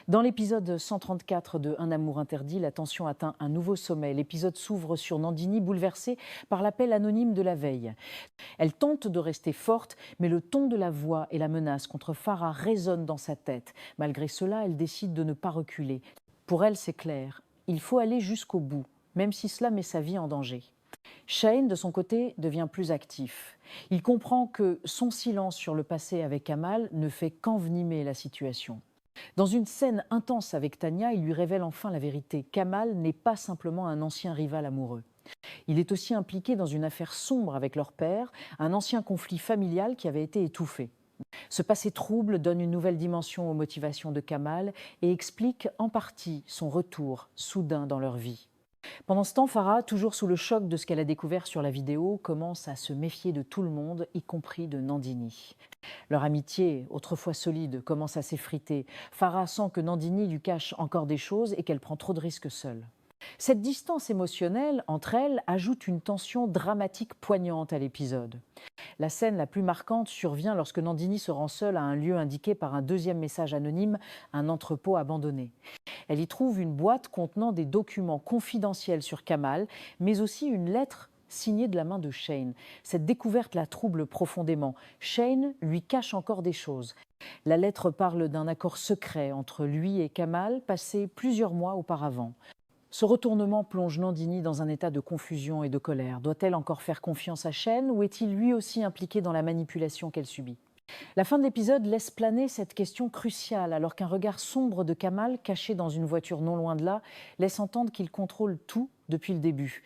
Dans l'épisode 134 de Un amour interdit, la tension atteint un nouveau sommet. L'épisode s'ouvre sur Nandini, bouleversée par l'appel anonyme de la veille. Elle tente de rester forte, mais le ton de la voix et la menace contre Farah résonnent dans sa tête. Malgré cela, elle décide de ne pas reculer. Pour elle, c'est clair, il faut aller jusqu'au bout, même si cela met sa vie en danger. Shane, de son côté, devient plus actif. Il comprend que son silence sur le passé avec Kamal ne fait qu'envenimer la situation. Dans une scène intense avec Tania, il lui révèle enfin la vérité. Kamal n'est pas simplement un ancien rival amoureux. Il est aussi impliqué dans une affaire sombre avec leur père, un ancien conflit familial qui avait été étouffé. Ce passé trouble donne une nouvelle dimension aux motivations de Kamal et explique en partie son retour soudain dans leur vie. Pendant ce temps, Farah, toujours sous le choc de ce qu'elle a découvert sur la vidéo, commence à se méfier de tout le monde, y compris de Nandini. Leur amitié, autrefois solide, commence à s'effriter. Farah sent que Nandini lui cache encore des choses et qu'elle prend trop de risques seule. Cette distance émotionnelle entre elles ajoute une tension dramatique poignante à l'épisode. La scène la plus marquante survient lorsque Nandini se rend seule à un lieu indiqué par un deuxième message anonyme, un entrepôt abandonné. Elle y trouve une boîte contenant des documents confidentiels sur Kamal, mais aussi une lettre signée de la main de Shane. Cette découverte la trouble profondément. Shane lui cache encore des choses. La lettre parle d'un accord secret entre lui et Kamal, passé plusieurs mois auparavant. Ce retournement plonge Nandini dans un état de confusion et de colère. Doit-elle encore faire confiance à Shane ou est-il lui aussi impliqué dans la manipulation qu'elle subit ? La fin de l'épisode laisse planer cette question cruciale, alors qu'un regard sombre de Kamal, caché dans une voiture non loin de là, laisse entendre qu'il contrôle tout depuis le début.